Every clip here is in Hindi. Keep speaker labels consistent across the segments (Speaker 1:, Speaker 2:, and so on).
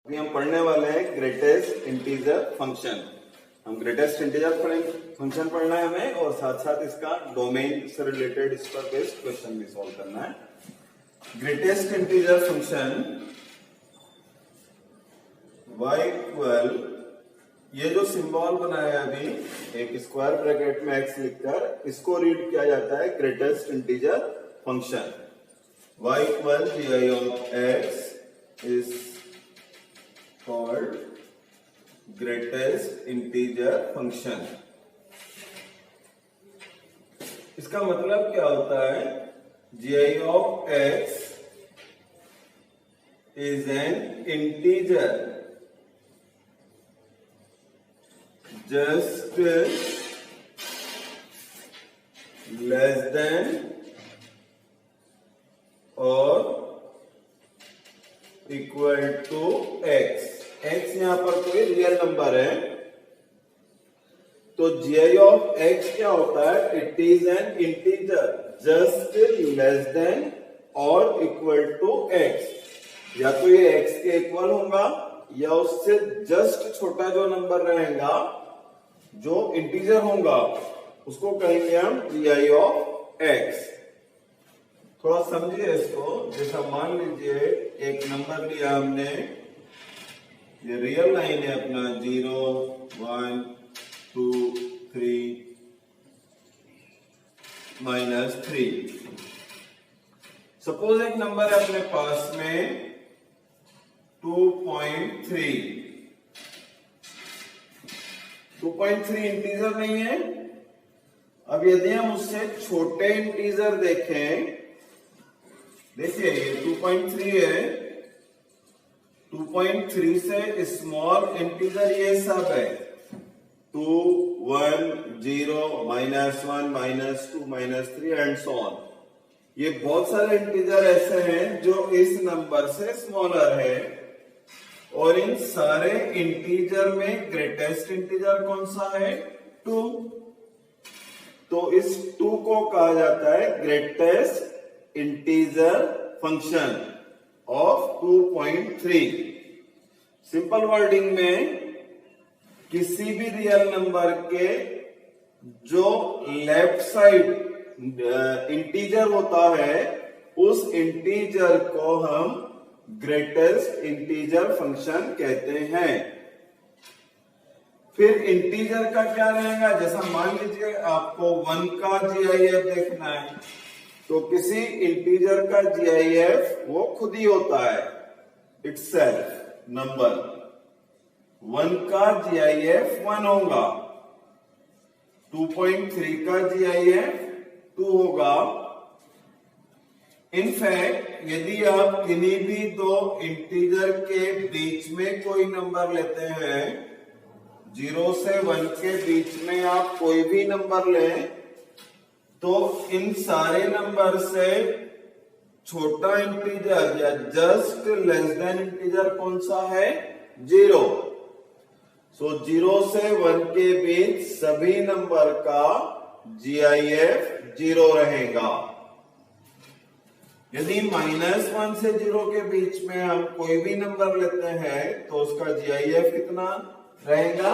Speaker 1: अभी हम पढ़ने वाले हैं ग्रेटेस्ट इंटीजर फंक्शन। हम ग्रेटेस्ट इंटीजर फंक्शन पढ़ना है हमें और साथ साथ इसका डोमेन से रिलेटेड इस पर बेस्ड क्वेश्चन भी सॉल्व करना है। Greatest integer function y equal, ये जो सिंबल बनाया है अभी एक स्क्वायर ब्रैकेट में x लिखकर, इसको रीड किया जाता है greatest integer function. y equal gi of x is called greatest integer function। इसका मतलब क्या होता है? gi of x is an integer just less than or equal to x। x यहां पर कोई रियल नंबर है, तो gi ऑफ x क्या होता है? It is an integer just less than और इक्वल टू x। या तो ये x के इक्वल होगा या उससे जस्ट छोटा जो नंबर रहेगा, जो इंटीजर होगा, उसको कहेंगे हम gi ऑफ x। थोड़ा समझिए इसको। जैसा मान लीजिए एक नंबर लिया हमने, ये रियल लाइन है अपना 0 1 2 3 -3। सपोज एक नंबर है अपने पास में 2.3। 2.3 इंटीजर नहीं है। अब यदि हम उससे छोटे इंटीजर देखें, देखिए ये 2.3 है, 2.3 से स्मॉल इंटीजर ये सब है 2 1 0 -1 -2 -3 एंड सो ऑन। ये बहुत सारे इंटीजर ऐसे हैं जो इस नंबर से स्मॉलर है, और इन सारे इंटीजर में ग्रेटेस्ट इंटीजर कौन सा है? 2। तो इस 2 को कहा जाता है greatest integer function of 2.3। Simple wording में किसी भी रियल नंबर के जो लेफ्ट साइड इंटीजर होता है, उस इंटीजर को हम ग्रेटेस्ट इंटीजर फंक्शन कहते हैं। फिर इंटीजर का क्या रहेगा? जैसा मान लीजिए आपको 1 का GIF देखना है, तो किसी इंटीजर का GIF वो खुद ही होता है, इटसेल्फ नंबर। 1 का GIF 1 होगा, 2.3 का GIF 2 होगा। इनफैक्ट यदि आप किन्हीं भी दो इंटीजर के बीच में कोई नंबर लेते हैं, 0 से 1 के बीच में आप कोई भी नंबर लें, तो इन सारे नंबर से छोटा इंटीजर या जस्ट लेस देन इंटीजर कौन सा है? 0। सो 0 से 1 के बीच सभी नंबर का GIF 0 रहेगा। यदि -1 से 0 के बीच में हम कोई भी नंबर लेते हैं, तो उसका GIF कितना रहेगा?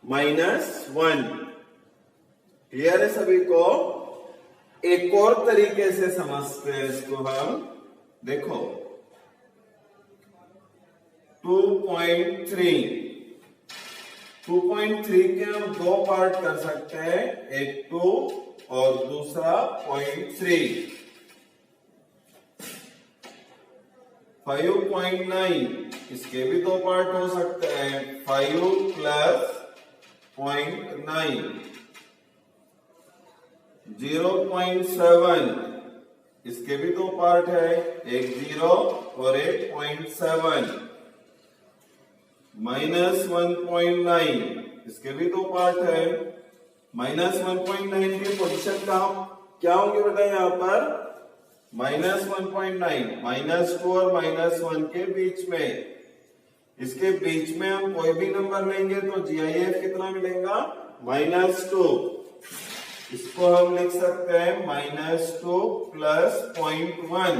Speaker 1: -1। क्लियर है सभी को? एक और तरीके से समझते हैं इसको हम। देखो 2.3 के हम दो पार्ट कर सकते हैं, एक 2 और दूसरा 0.3। 5.9 इसके भी दो पार्ट हो सकते हैं, 5 + 0.9। 0.7 इसके भी दो पार्ट है, एक 0 और एक 0.7। -1.9 इसके भी दो पार्ट है। -1.9 की पोजीशन क्या होंगे बेटा? यहां पर -1.9 -2 और -1 के बीच में, इसके बीच में हम कोई भी नंबर लेंगे तो GIF कितना मिलेगा? -2। इसको हम लिख सकते हैं -2 + 0.1।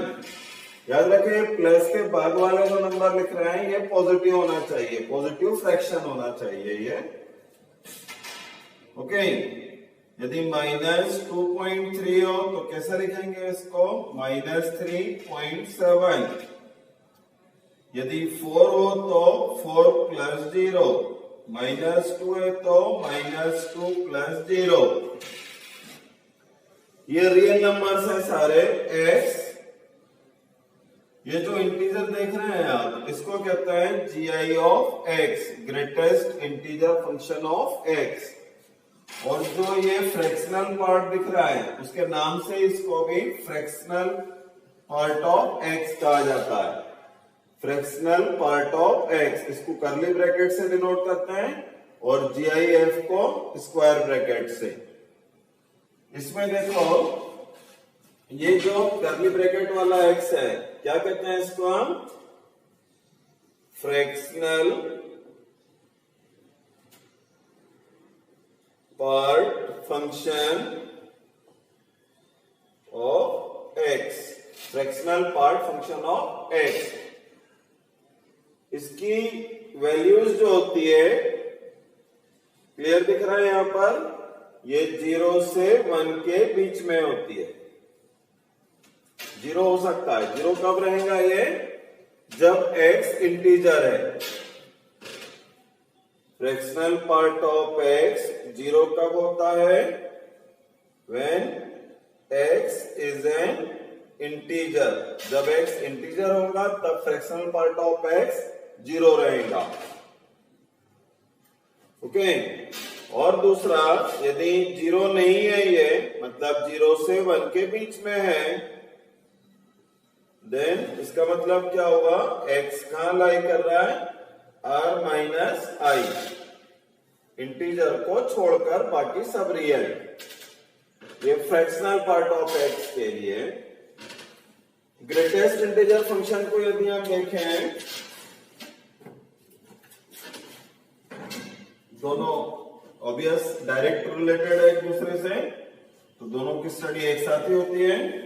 Speaker 1: याद रखें प्लस के बाद वाले जो नंबर लिख रहे हैं ये पॉजिटिव होना चाहिए, पॉजिटिव फ्रैक्शन होना चाहिए ये। ओके, यदि -2.3 हो तो कैसे लिखेंगे इसको, -3.7। यदि 4 हो तो 4 + 0, -2 है तो -2 + 0। ये रियल नंबर्स है सारे x। ये जो इंटीजर देख रहे हैं आप इसको कहते हैं GI of x, greatest integer function of x। और जो ये फ्रैक्शनल पार्ट दिख रहा है उसके नाम से इसको भी फ्रैक्शनल पार्ट ऑफ x कहा जाता है। फ्रैक्शनल पार्ट ऑफ x, इसको कर्ली ब्रैकेट से डिनोट करते हैं और GIF को स्क्वायर ब्रैकेट से। इसमें देखो ये जो कर्ली ब्रैकेट वाला x है क्या कहते हैं इसको हम, fractional part function of x, fractional part function of x। इसकी वैल्यूज जो होती है क्लियर दिख रहा है यहां पर, ये 0 से 1 के बीच में होती है। 0 हो सकता है, 0 कब रहेगा ये, जब x इंटीजर है। फ्रैक्शनल पार्ट ऑफ x 0 कब होता है, when x is an integer। जब x इंटीजर होगा तब फ्रैक्शनल पार्ट ऑफ x 0 रहेगा। ओके, और दूसरा यदि 0 नहीं है ये, मतलब 0 से 1 के बीच में है, देन इसका मतलब क्या होगा, x कहां लाई कर रहा है, r-i, इंटीजर को छोड़कर बाकी सब रियल। ये फ्रैक्शनल पार्ट ऑफ x के लिए। ग्रेटेस्ट इंटीजर फंक्शन को यदि हम देखें, दोनों ऑब्वियस डायरेक्ट रिलेटेड है एक दूसरे से, तो दोनों की स्टडी एक साथ ही होती है।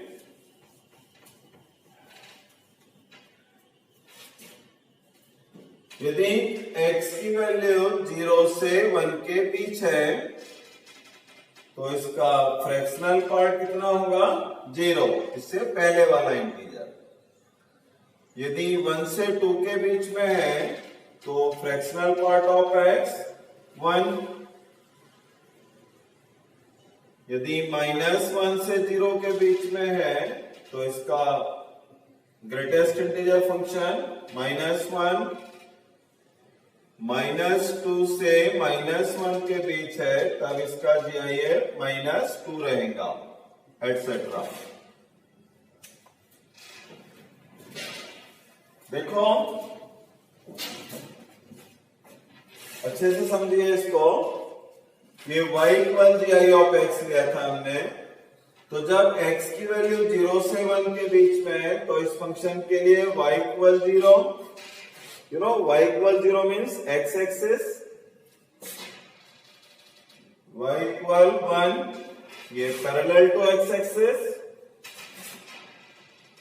Speaker 1: यदि x की वैल्यू 0 से 1 के बीच है तो इसका फ्रैक्शनल पार्ट कितना होगा, 0, इससे पहले वाला इंटीजर। यदि 1 से 2 के बीच में है तो फ्रैक्शनल पार्ट ऑफ x 1। यदि -1 से 0 के बीच में है तो इसका ग्रेटेस्ट इंटीजर फंक्शन -1। -2 से -1 के बीच है तब इसका GIF -2 रहेगा, एटसेट्रा। देखो अच्छे से समझिए इसको, ये y = GI ऑफ x लिया था हमने, तो जब x की वैल्यू 0 से 1 के बीच में है तो इस फंक्शन के लिए y = 0। You know y = 0 means x axis, y = 1, ये parallel to x axis,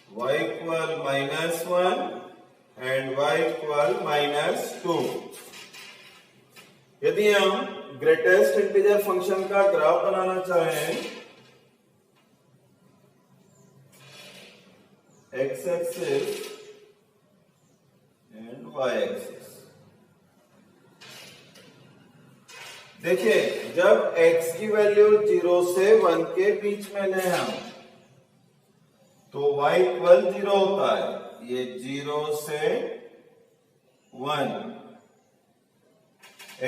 Speaker 1: y = -1 and y = -2। यदि हम ग्रेटेस्ट इंटीजर फंक्शन का ग्राफ बनाना चाहें, x axis and y axis, देखिए जब x की वैल्यू 0 से 1 के बीच में ले हम तो y = 0 होता है। ये 0 से 1,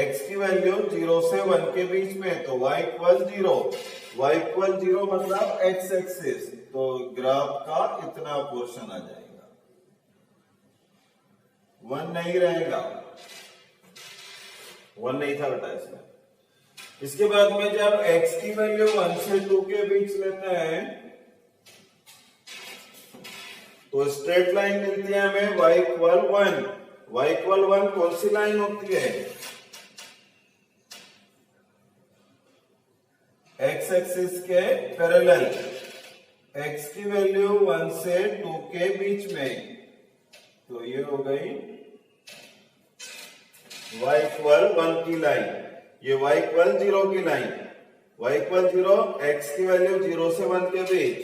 Speaker 1: x की वैल्यू 0 से 1 के बीच में तो y = 0। y = 0 मतलब x एक्सिस, तो ग्राफ का इतना पोर्शन आ जाएगा, 1 नहीं रहेगा, 1 नहीं था बेटा इसमें। इसके बाद में जब x की वैल्यू 1 से 2 के बीच लेते हैं तो स्ट्रेट लाइन मिलती है हमें y = 1। y = 1 कौन सी लाइन होती है, x एक्सिस के पैरेलल। x की वैल्यू 1 से 2 के बीच में, तो ये हो गई y इक्वल 1 की लाइन, ये y इक्वल 0 की लाइन, y इक्वल 0, x की वैल्यू 0 से 1 के बीच,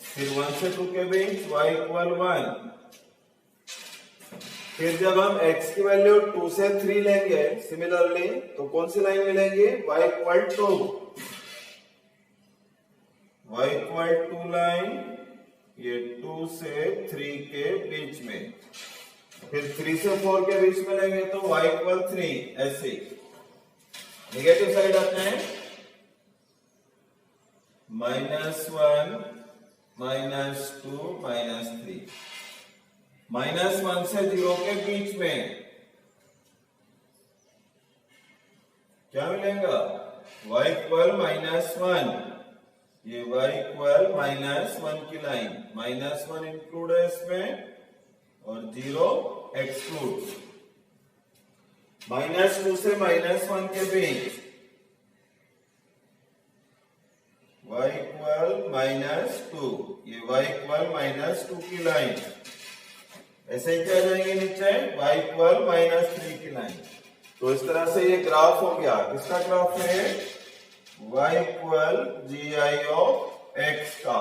Speaker 1: फिर 1 से 2 के बीच y इक्वल 1। फिर जब हम x की वैल्यू 2 से 3 लेंगे सिमिलरली, तो कौन सी लाइन मिलेंगी, y equal 2, y equal 2 line, ये 2 से 3 के बीच में, फिर 3 से 4 के बीच में लेंगे तो y इक्वल 3, ऐसे नेगेटिव साइड आते हैं, -1, -2, -3, -1 से 0 के बीच में क्या मिलेगा, y इक्वल -1, ये y इक्वल -1 की लाइन, -1 इंक्लूड है इसमें और 0 एक्सक्लूड, -2 से -1 के बीच y इक्वल -2, ये y इक्वल -2 की लाइन, ऐसे ही क्या जाएंगे नीचे, y इक्वल -3 की लाइन। तो इस तरह से ये ग्राफ हो गया, किसका ग्राफ है, y equal GI of x का।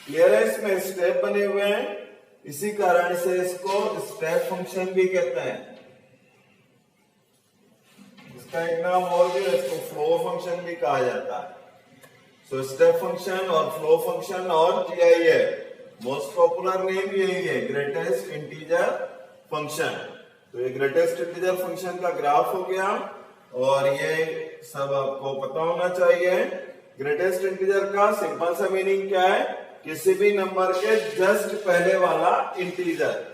Speaker 1: क्लियर है, इसमें स्टेप बने हुए हैं, इसी कारण से इसको स्टेप फंक्शन भी कहते हैं। इसका एक नाम और भी है, इसको फ्लो फंक्शन भी कहा जाता है। सो स्टेप फंक्शन और फ्लो फंक्शन और GIF, मोस्ट पॉपुलर नेम यही है, ग्रेटेस्ट इंटीजर फंक्शन। तो ये ग्रेटेस्ट इंटीजर फंक्शन का ग्राफ हो गया, और ये सब आपको पता होना चाहिए। ग्रेटेस्ट इंटीजर का सिंपल सा मीनिंग क्या है, किसी भी नंबर के जस्ट पहले वाला इंटीजर।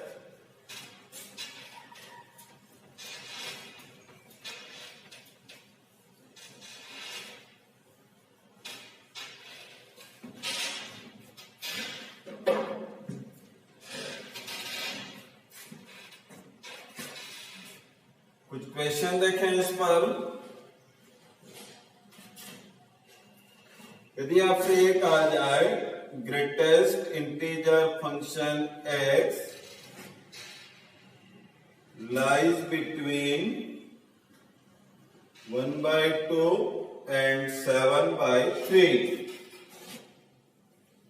Speaker 1: कुछ क्वेश्चन देखें इस पर। यदि आपसे ये कहा जाए greatest integer function x lies between 1/2 and 7/3,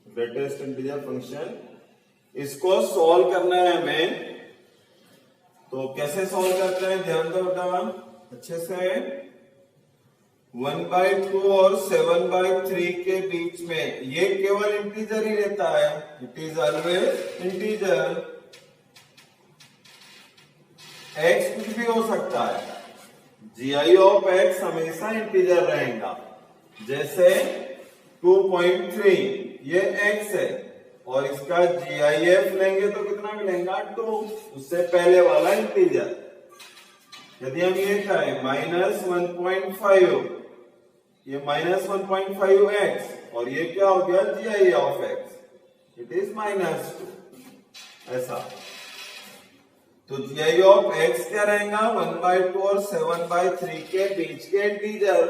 Speaker 1: greatest integer function, इसको सॉल्व करना है हमें। तो कैसे सॉल्व करते हैं, ध्यान दो बेटा अच्छे से। 1/2 और 7/3 के बीच में ये केवल इंटीजर ही रहता है, it is always integer. x कुछ भी हो सकता है, GI ऑफ x हमेशा इंटीजर रहेगा। जैसे 2.3 ये x है, और इसका GIF लेंगे तो कितना मिलेगा, 2, उससे पहले वाला इंटीजर। यदि हम ये कहें -1.5, ये -1.5x, और ये क्या हो गया, GI of x, it is -2, ऐसा। तो GI ऑफ x क्या रहेगा, 1/2 और 7/3 के बीच के इंटीजर।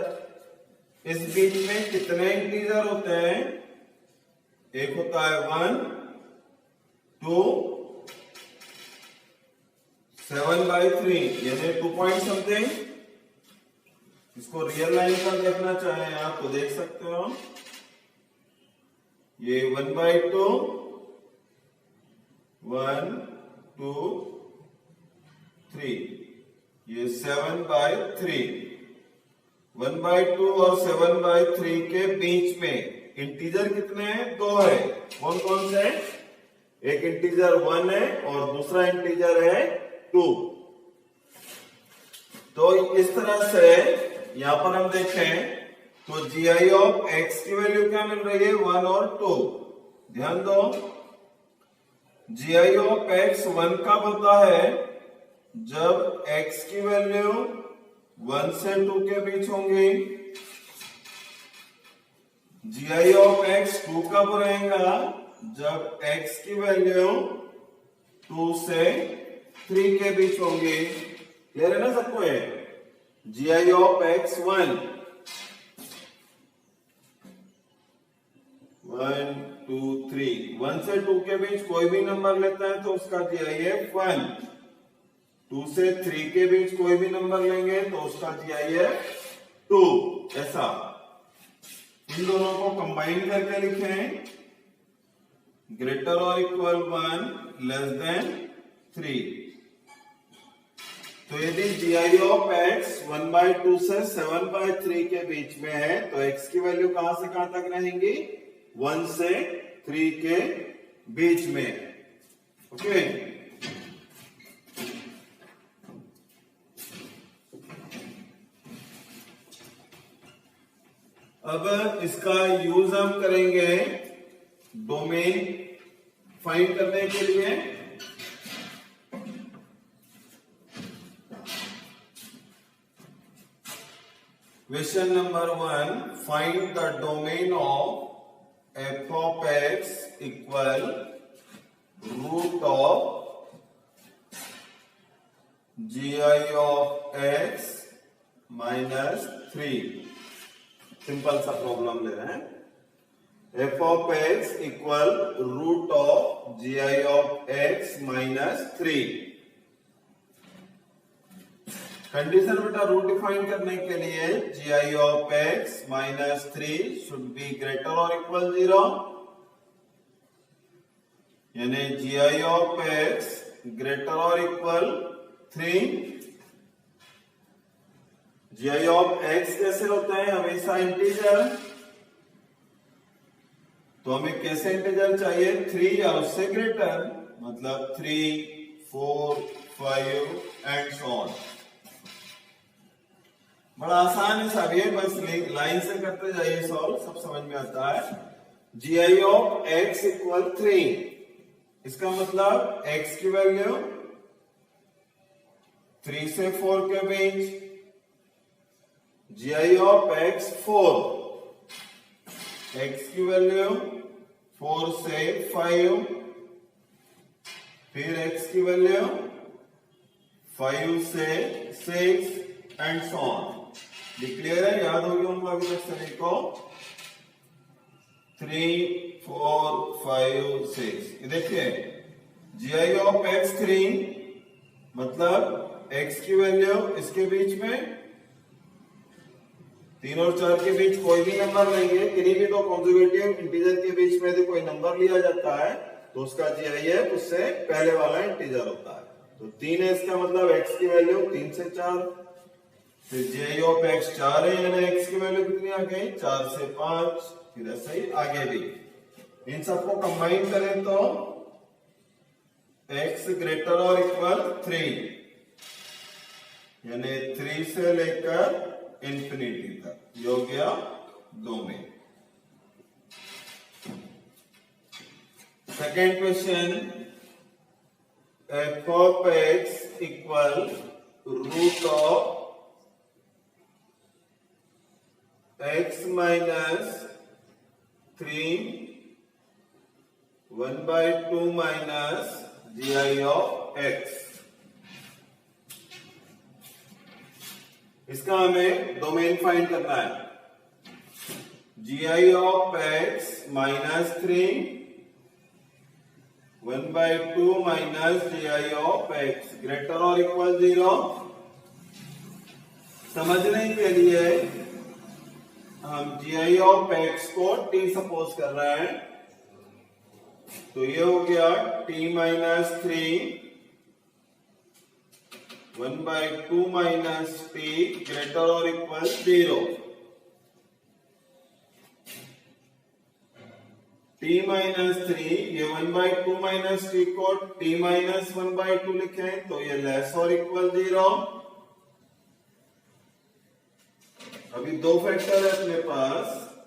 Speaker 1: इस बीच में कितने इंटीजर होते हैं, एक होता है 1, 2, 7/3, यानी 2 पॉइंट समथिंग। इसको रियल लाइन पर देखना चाहें आप तो देख सकते हो, ये 1/2, 1, 2, 3, ये 7/3, 1/2 और 7/3 के बीच में इंटीजर कितने हैं, 2 है। कौन कौन से, एक इंटीजर 1 है और दूसरा इंटीजर है 2। तो इस तरह से यहां पर हम देखें तो GI ऑफ x की वैल्यू क्या मिल रही है, 1 और 2। ध्यान दो, GI ऑफ x 1 कब होता है, जब x की वैल्यू 1 से 2 के बीच होंगी। GI ऑफ x 2 कब रहेगा, जब x की वैल्यू 2 से 3 के बीच होंगी। क्लियर है ना सबको, है GI ऑफ x 1 1 2 3, 1 से 2 के बीच कोई भी नंबर लेता है तो उसका GIF 1, 2 से 3 के बीच कोई भी नंबर लेंगे तो उसका GIF 2। ऐसा इन दोनों को कंबाइन करके लिखें, ग्रेटर और इक्वल 1 लेस देन 3। तो यदि GI ऑफ x 1/2 से 7/3 के बीच में है तो x की वैल्यू कहां से कहां तक रहेंगी, 1 से 3 के बीच में। ओके, अब इसका यूज हम करेंगे डोमेन फाइंड करने के लिए। Question number 1, find the domain of f of x equal root of gi of x minus 3। Simple सा प्रॉब्लम ले रहे हैं। f of x equal root of gi of x minus 3। Condition बेटा रूट डिफाइन करने के लिए GI of x minus 3 should be greater और इक्वल 0, यानी GI ऑफ x ग्रेटर और इक्वल 3। GI ऑफ x कैसे होता है, हमेशा इंटीजर, तो हमें कैसे इंटीजर चाहिए, 3 या उससे ग्रेटर, मतलब 3 4 5 एंड सो ऑन। बड़ा आसान हिसाब है, बस लाइन से करते जाइए सॉल्व, सब समझ में आता है। GI ऑफ x इक्वल 3, इसका मतलब x की वैल्यू 3 से 4 के बीच, GI ऑफ x 4, x की वैल्यू 4 से 5, फिर x की वैल्यू 5 से 6 एंड सो ऑन। क्लियर है, याद हो गया होगा अभी तक सभी को। 3 4 5 6, देखिए GI ऑफ x 3 मतलब x की वैल्यू इसके बीच में, 3 और 4 के बीच कोई भी नंबर लेंगे, किन्हीं भी दो कॉन्जुगेटिव इंटीजर के बीच में यदि कोई नंबर लिया जाता है तो उसका GIF उससे पहले वाला इंटीजर होता है। तो 3 है, इसका मतलब x की वैल्यू 3 से 4, फिर GI ऑफ x 4 है, यानी x की वैल्यू कितनी आ गई, 4 से 5, फिर ऐसे ही आगे भी। इन सबको कंबाइन करें तो x ग्रेटर और इक्वल 3, यानी 3 से लेकर इंफिनिटी तक, ये हो गया domain. Second question, f of x equal root of x minus 3 1/2 minus GI of x। इसका हमें डोमेन फाइंड करना है। GI of x minus 3 1/2 minus GI of x greater और इक्वल 0। समझने के लिए हम GI ऑफ x को t सपोज कर रहे हैं, तो ये हो गया t minus 3 1/2 minus t greater और इक्वल 0। t माइनस 3, ये 1/2 माइनस t को t माइनस 1/2 लिखें तो ये लेस और इक्वल 0। अभी दो फैक्टर है अपने पास,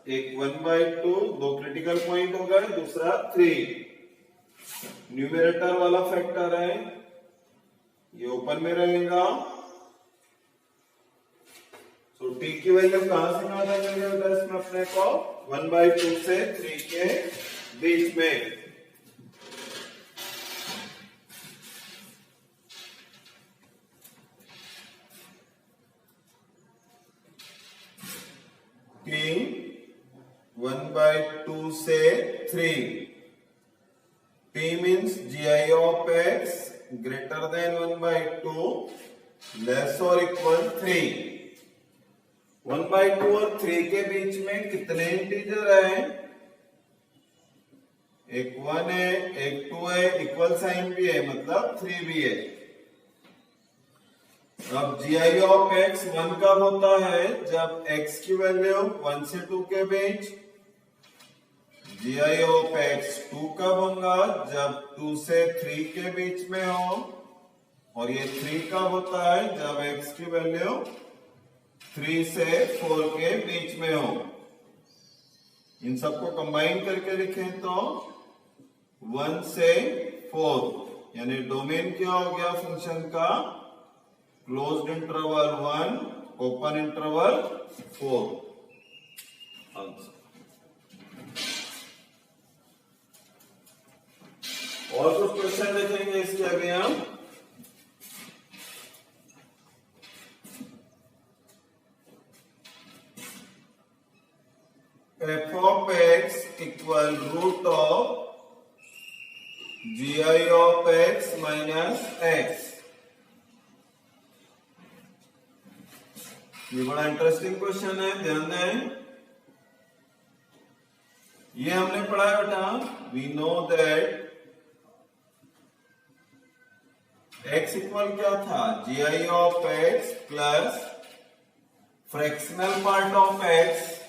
Speaker 1: एक 1/2, दो क्रिटिकल पॉइंट हो गए, दूसरा 3। न्यूमरेटर वाला फैक्टर है, ये ओपन में रहेगा, तो t की वैल्यू कहां से कहां तक मिलेगा इसमें अपने को, 1/2 से 3 के बीच में। t 1/2 से 3. P means GI of x greater than 1/2 less or equal 3. 1/2 और 3 के बीच में कितने इंटीजर है? एक 1 है, एक 2 है, इक्वल साइन भी है, मतलब 3 भी है. अब GI ऑफ x 1 कब होता है? जब x की वैल्यू 1 से 2 के बीच. GI ऑफ x 2 कब होगा? जब 2 से 3 के बीच में हो. और ये 3 कब होता है? जब x की वैल्यू 3 से 4 के बीच में हो. इन सबको कंबाइन करके लिखें तो 1 से 4, यानी डोमेन क्या हो गया फंक्शन का? Closed interval 1, open interval 4. Answer. और कुछ क्वेश्चन देखेंगे इसके अभी हम. f of x equal root of GI of x minus x. ये बड़ा इंटरेस्टिंग क्वेश्चन है, ध्यान दें. ये हमने पढ़ा है बेटा. We know that x equal क्या था? GI of x plus fractional part of x.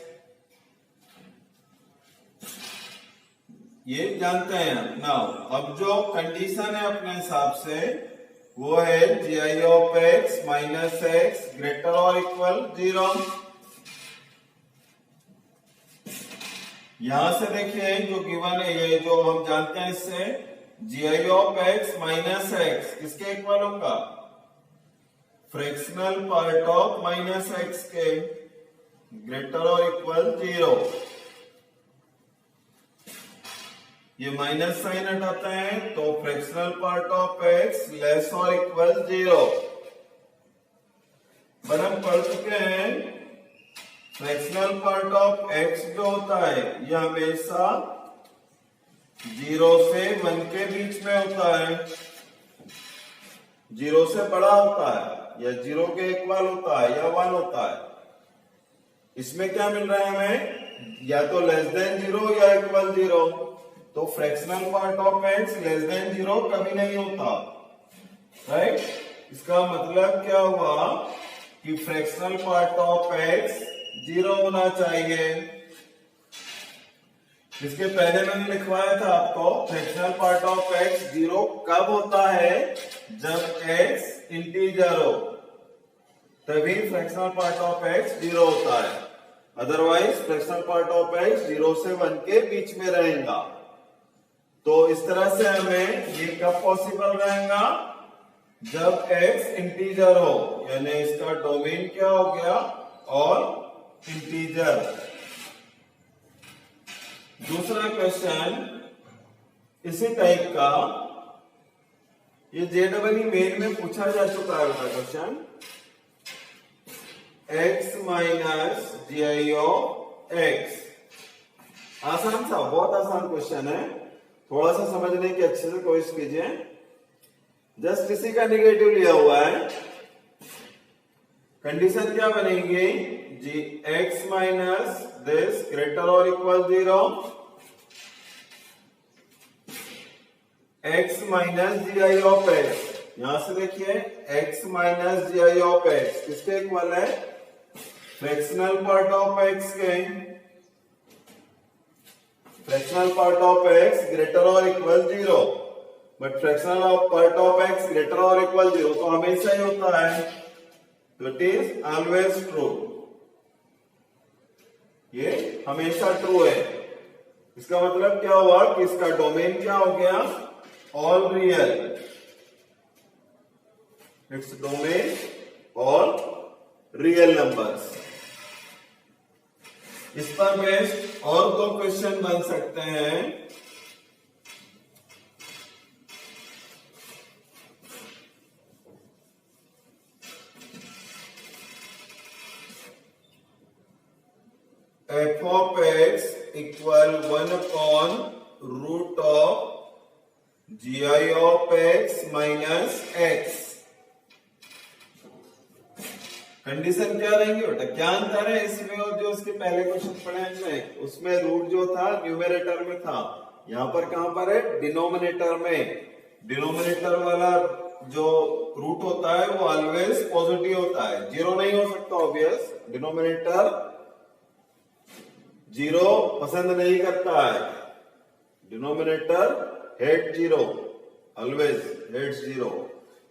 Speaker 1: ये जानते हैं. नाउ अब जो कंडीशन है अपने हिसाब से वो है GI of x minus x greater और इक्वल 0. यहां से देखिए जो गिवन है, ये जो हम जानते हैं इससे GI of x minus x किसके इक्वल होगा? Fractional part of minus x के. ग्रेटर और इक्वल 0. ये माइनस साइन हटाते हैं तो fractional part of x less और इक्वल 0. पर हम पढ़ चुके हैं फ्रैक्शनल पार्ट ऑफ x जो होता है यह हमेशा 0 से 1 के बीच में होता है. 0 से बड़ा होता है या 0 के इक्वल होता है या 1 होता है. इसमें क्या मिल रहा है हमें? या तो लेस देन 0 या इक्वल 0. तो fractional part of x less then 0 कभी नहीं होता, राइट. इसका मतलब क्या हुआ कि फ्रैक्शनल पार्ट ऑफ x 0 होना चाहिए. इसके पहले मैंने लिखवाया था आपको फ्रैक्शनल पार्ट ऑफ x 0 कब होता है? जब x इंटीजर हो, तभी फ्रैक्शनल पार्ट ऑफ x 0 होता है. Otherwise fractional part of x 0 से 1 के बीच में रहेगा. तो इस तरह से हमें ये कब पॉसिबल रहेगा? जब x इंटीजर हो, यानी इसका डोमेन क्या हो गया? All integer. दूसरा क्वेश्चन इसी टाइप का, ये JEE मेन में पूछा जा चुका है बेटा question. x minus GI of x. आसान सा, बहुत आसान क्वेश्चन है. थोड़ा सा समझने की अच्छे से कोशिश कीजिए. जस्ट इसी का निगेटिव लिया हुआ है. कंडीशन क्या बनेगी? x माइनस दिस ग्रेटर और equal 0. x minus GI of x. यहां से देखिए x minus GI of x किसके इक्वल है? फ्रैक्शनल पार्ट ऑफ x के. Fractional part of x greater और equal 0. But fractional part of x greater और इक्वल 0 तो हमेशा ही होता है. तो इट इज ऑलवेज ट्रू. ये हमेशा ट्रू है. इसका मतलब क्या हुआ कि इसका डोमेन क्या हो गया? All real. Its domain all real numbers. इस पर बेस्ड और दो क्वेश्चन बन सकते हैं. f of x इक्वल 1/√ऑफ GI of x minus x। Condition क्या रहेंगे बेटा, क्या अंतर है इसमें और जो उसके पहले क्वेश्चन पढ़े हैं उसमें रूट जो था न्यूमरेटर में था, यहाँ पर कहां पर है, डिनोमिनेटर में। डिनोमिनेटर वाला जो रूट होता है वो ऑलवेज पॉजिटिव होता है, जीरो नहीं हो सकता ऑब्वियस। डिनोमिनेटर जीरो पसंद नहीं करता है, denominator hate zero, always hate zero.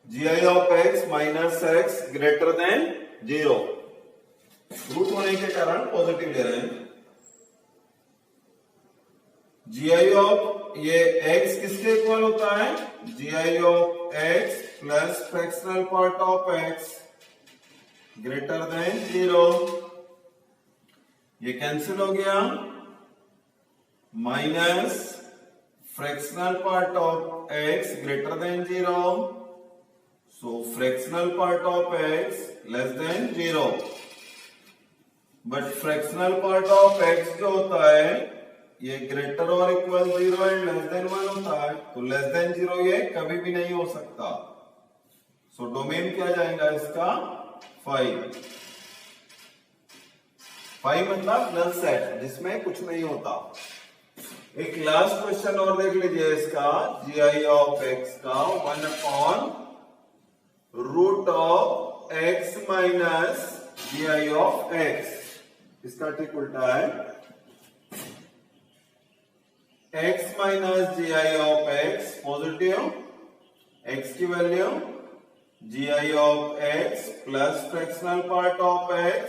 Speaker 1: GI of x minus x greater than zero, root होने के कारण पॉजिटिव ले रहे हैं। GI ऑफ ये x किसके इक्वल होता है, GI of x plus fractional part of x greater than zero. ये कैंसिल हो गया, minus fractional part of x greater than zero, so fractional part of x less than 0, but fractional part of x जो होता है ये ग्रेटर और इक्वल 0 एंड लेस देन 1 होता है, तो लेस देन 0 ये कभी भी नहीं हो सकता। सो डोमेन क्या जाएगा इसका, 5। 5 मतलब नल सेट जिसमें कुछ नहीं होता। एक लास्ट क्वेश्चन और देख लीजिए इसका, GI ऑफ x का 1/√ऑफ x minus GI of x, इसका ठीक उल्टा है, x minus GI of x positive, x की value GI of x plus fractional part of x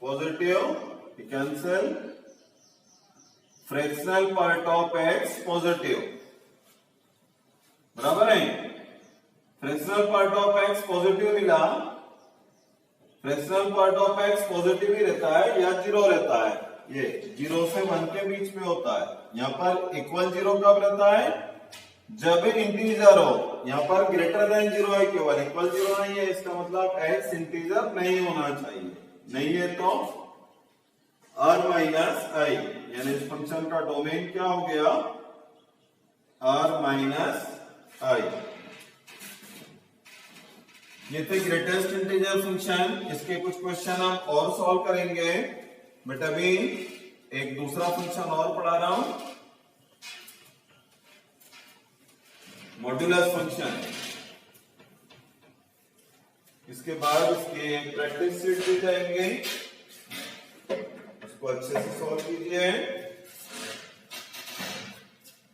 Speaker 1: positive, cancel, fractional part of x positive, बराबर है। Fractional part of x positive मिला, fractional part of x positive ही रहता है या जीरो रहता है, ये 0 से 1 के बीच में होता है। यहाँ पर इक्वल जीरो कब रहता है, जब इंटीजर हो, यहाँ पर ग्रेटर देन जीरो है केवल, इक्वल जीरो नहीं है, इसका मतलब x इंटीजर नहीं होना चाहिए, नहीं है तो r माइनस आई, यानी इस फंक्शन का डोमेन क्या हो गया, r माइनस आई। ये थे ग्रेटेस्ट इंटीजर फंक्शन, इसके कुछ क्वेश्चन हम और सॉल्व करेंगे, बट अभी एक दूसरा फंक्शन और पढ़ा रहा हूं, मॉड्यूलस फंक्शन। इसके बाद उसके प्रैक्टिस सीट दी जाएंगे, उसको अच्छे से सॉल्व कीजिए।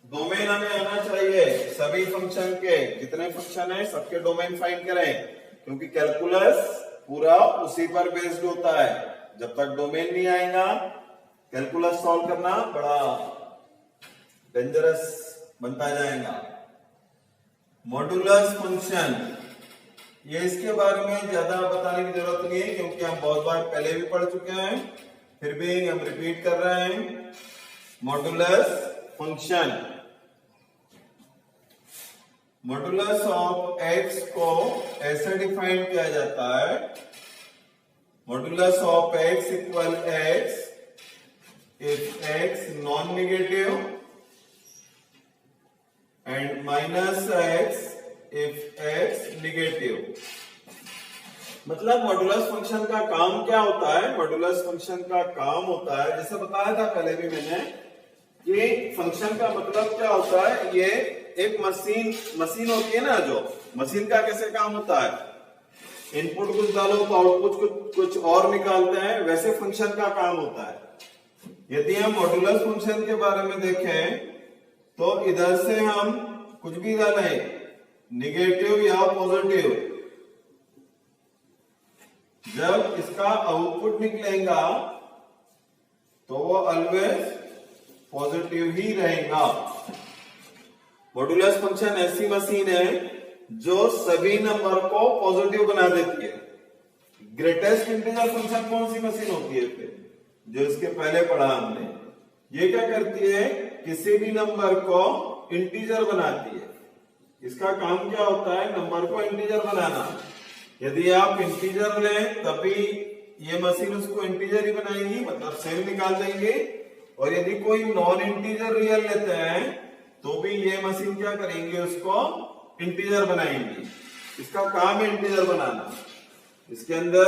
Speaker 1: डोमेन हमें आना चाहिए सभी फंक्शन के, जितने फंक्शन है सबके डोमेन फाइंड करें, क्योंकि कैलकुलस पूरा उसी पर बेस्ड होता है। जब तक डोमेन नहीं आएगा कैलकुलस सॉल्व करना बड़ा डेंजरस बनता जाएगा। मॉड्यूलस फंक्शन, ये इसके बारे में ज्यादा बताने की जरूरत नहीं है, क्योंकि हम बहुत बार पहले भी पढ़ चुके हैं, फिर भी हम रिपीट कर रहे हैं। Modulus function, modulus of x को ऐसे डिफाइन किया जाता है, modulus of x equal x if x non negative and minus x if x negative. मतलब मॉड्यूलस फंक्शन का काम क्या होता है, मॉड्यूलस फंक्शन का काम होता है, जैसे बताया था पहले भी मैंने, कि फंक्शन का मतलब क्या होता है, ये एक मशीन होती है ना, जो मशीन का कैसे काम होता है, इनपुट कुछ डालो तो आउटपुट कुछ और निकालते हैं, वैसे फंक्शन का काम होता है। यदि हम मॉड्यूलस फंक्शन के बारे में देखें तो इधर से हम कुछ भी डालें, निगेटिव या पॉजिटिव, जब इसका आउटपुट निकलेगा तो वो ऑलवेज पॉजिटिव ही रहेगा। मॉड्यूलस फंक्शन ऐसी मशीन है जो सभी नंबर को पॉजिटिव बना देती है। ग्रेटेस्ट इंटीजर फंक्शन कौन सी मशीन होती है फिर, जो इसके पहले पढ़ा हमने, ये क्या करती है, किसी भी नंबर को इंटीजर बनाती है। इसका काम क्या होता है, नंबर को इंटीजर बनाना। यदि आप इंटीजर लें तभी ये मशीन उसको इंटीजर ही बनाएगी, मतलब सेम निकाल देंगे, और यदि कोई नॉन इंटीजर रियल लेते हैं तो भी ये मशीन क्या करेंगे, उसको इंटीजर बनाएंगी। इसका काम है इंटीजर बनाना। इसके अंदर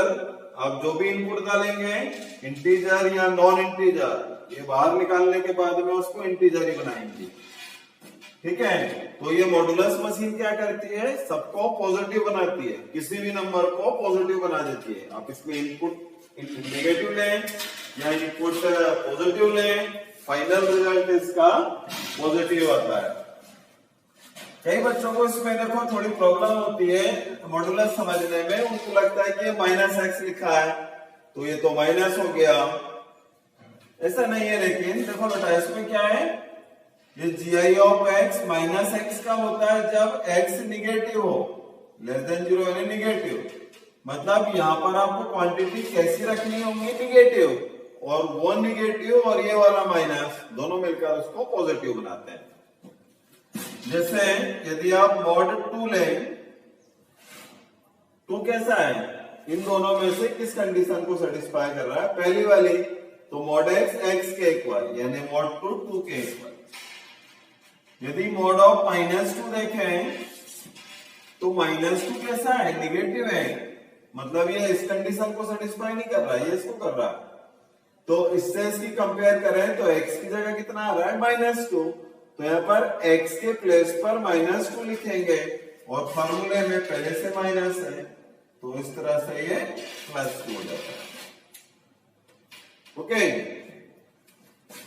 Speaker 1: आप जो भी इनपुट डालेंगे, इंटीजर या नॉन इंटीजर, ये बाहर निकालने के बाद में उसको इंटीजर ही बनाएंगी। ठीक है, तो ये मॉडुलस मशीन क्या करती है, सबको पॉजिटिव बनाती है, किसी भी नंबर को पॉजिटिव बना देती है। आप इसमें इनपुट नेगेटिव लें या इनपुट पॉजिटिव लें, फाइनल रिजल्ट इसका पॉजिटिव आता है। कई बच्चों को इसमें देखो थोड़ी प्रॉब्लम होती है मॉडुलस समझने में, उनको लगता है कि ये -x लिखा है तो ये तो माइनस हो गया। ऐसा नहीं है, लेकिन देखो बेटा इसमें क्या है, ये GI of x minus x का होता है जब x निगेटिव हो, लेस देन 0 यानी निगेटिव। मतलब यहाँ पर आपको क्वांटिटी कैसी रखनी होगी, निगेटिव, और वो निगेटिव और ये वाला माइनस दोनों मिलकर उसको पॉजिटिव बनाते हैं। जैसे यदि आप मॉड 2 लें, 2 कैसा है, इन दोनों में से किस कंडीशन को सेटिस्फाई कर रहा है, पहली वाली, तो मॉड x के इक्वल यानी मॉड 2 के इक्वल। यदि मॉड ऑफ -2 देखें तो -2 कैसा है, निगेटिव है, मतलब ये इस कंडीशन को सेटिस्फाई नहीं कर रहा है, ये इसको कर रहा है। तो इससे इसकी कंपेयर करें तो x की जगह कितना आ रहा है, -2, तो यहाँ पर x के प्लेस पर -2 लिखेंगे और फॉर्मूले में पहले से माइनस है, तो इस तरह से ये +2 हो जाता है। ओके,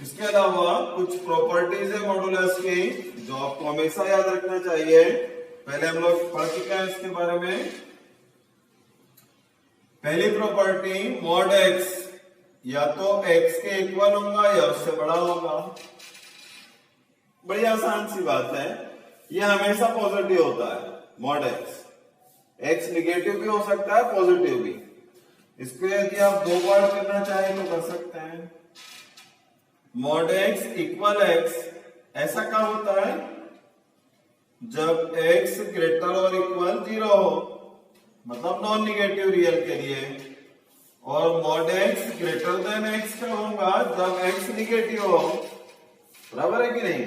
Speaker 1: इसके अलावा कुछ प्रॉपर्टीज है मॉडुलस की जो आपको हमेशा याद रखना चाहिए। पहले हम लोग पढ़ चुके हैं इसके बारे में। पहली प्रॉपर्टी, मॉड x या तो x के इक्वल होगा या उससे बड़ा होगा। बड़ी आसान सी बात है, यह हमेशा पॉजिटिव होता है मॉड x निगेटिव भी हो सकता है, पॉजिटिव भी। इसको यदि आप 2 बार करना चाहें तो कर सकते हैं। मॉड x इक्वल x ऐसा कब होता है, जब x ग्रेटर और इक्वल 0 हो, मतलब नॉन निगेटिव रियल के लिए। और mod x greater then x कब होगा, जब x निगेटिव हो, बराबर है कि नहीं।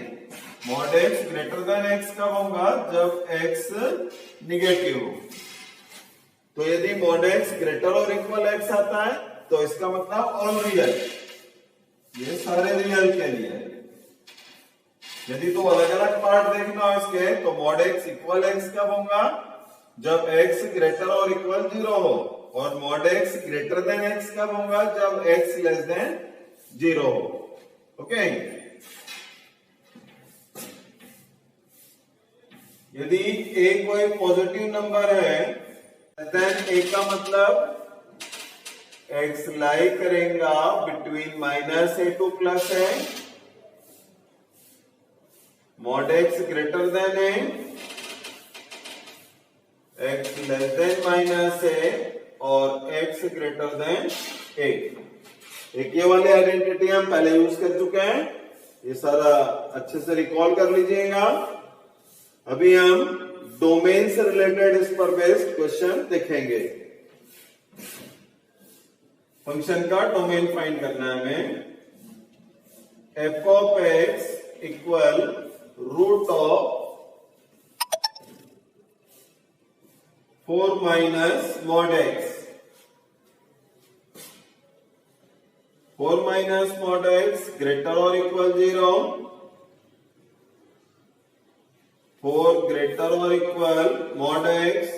Speaker 1: Mod x greater then x कब होगा, जब x निगेटिव हो। तो यदि मॉड x ग्रेटर और इक्वल x आता है तो इसका मतलब ऑल रियल, ये सारे रियल के लिए। यदि तो अलग अलग पार्ट देखना हो इसके, तो मॉड x इक्वल x कब होगा, जब x ग्रेटर और इक्वल 0 हो, और mod x greater then x कब होगा, जब x लेस देन 0 हो। ओके, यदि a कोई पॉजिटिव नंबर है, देन a का मतलब x लाई करेगा between -a to +a, mod x greater than a, x less than -a, और x ग्रेटर देन a। एक ये वाली आइडेंटिटी हम पहले यूज कर चुके हैं, ये सारा अच्छे से रिकॉल कर लीजिएगा। अभी हम डोमेन से रिलेटेड इस पर बेस्ड क्वेश्चन देखेंगे। फंक्शन का डोमेन फाइंड करना है हमें। f of x equal root of 4 minus mod x, 4 minus mod x greater और equal 0, 4 greater or equal mod x,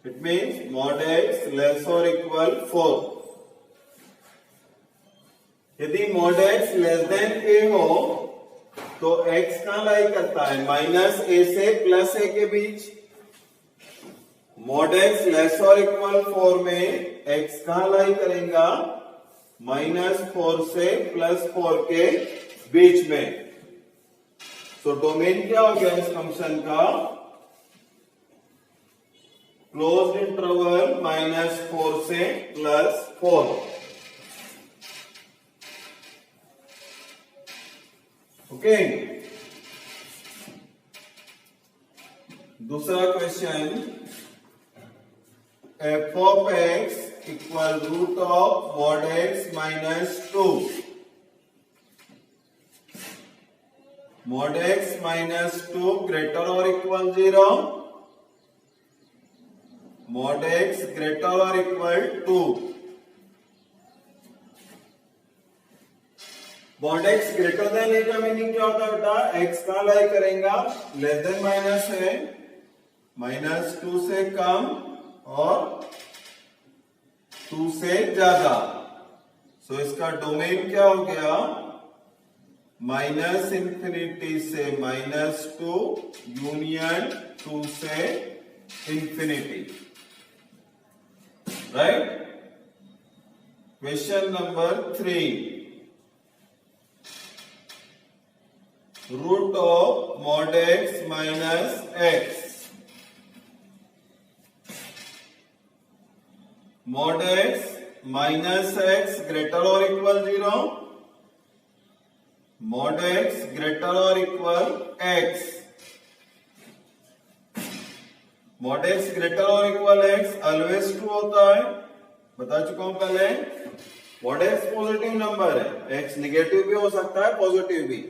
Speaker 1: it means mod x less or equal 4। यदि mod x less than a हो तो x कहां लाई करता है, -a से +a के बीच। mod x less or equal 4 में x कहां लाई करेगा, -4 से +4 के बीच में। तो डोमेन क्या हो गया इस फंक्शन का, क्लोज्ड इंटरवल -4 से +4। ओके, दूसरा question, f of x equal root of mod x -2 mod x minus 2 greater or equal 0, mod x greater or equal 2. mod x greater than a का मीनिंग क्या होता है बेटा? x कहां लाई करेगा? लेस देन माइनस है, माइनस 2 से कम और 2 से ज्यादा। सो इसका डोमेन क्या हो गया? माइनस इंफिनिटी से माइनस 2 यूनियन 2 से infinity. Right? Question number 3, root of mod x minus x. mod x minus x greater or equal 0, mod x greater or equal x. mod x greater or equal x always true होता है, बता चुका हूं पहले। mod x पॉजिटिव नंबर है, x निगेटिव भी हो सकता है, पॉजिटिव भी।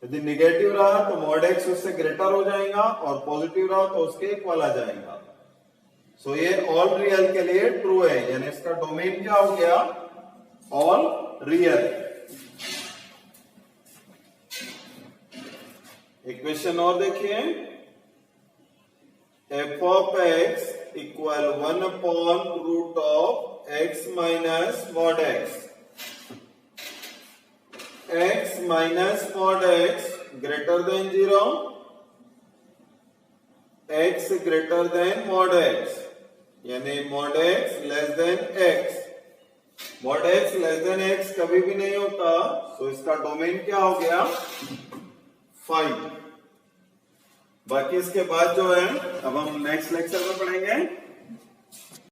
Speaker 1: यदि निगेटिव रहा तो mod x उससे ग्रेटर हो जाएगा और पॉजिटिव रहा तो उसके इक्वल आ जाएगा। सो ये ऑल रियल के लिए ट्रू है, यानी इसका डोमेन क्या हो गया? All real. एक क्वेश्चन और देखिए, f of x equal 1 upon root of x minus mod x. x minus mod x greater than 0, x greater than mod x, यानी mod x less than x. mod x less than x कभी भी नहीं होता, सो इसका डोमेन क्या हो गया? 5। बाकी इसके बाद जो है अब हम नेक्स्ट लेक्चर में पढ़ेंगे।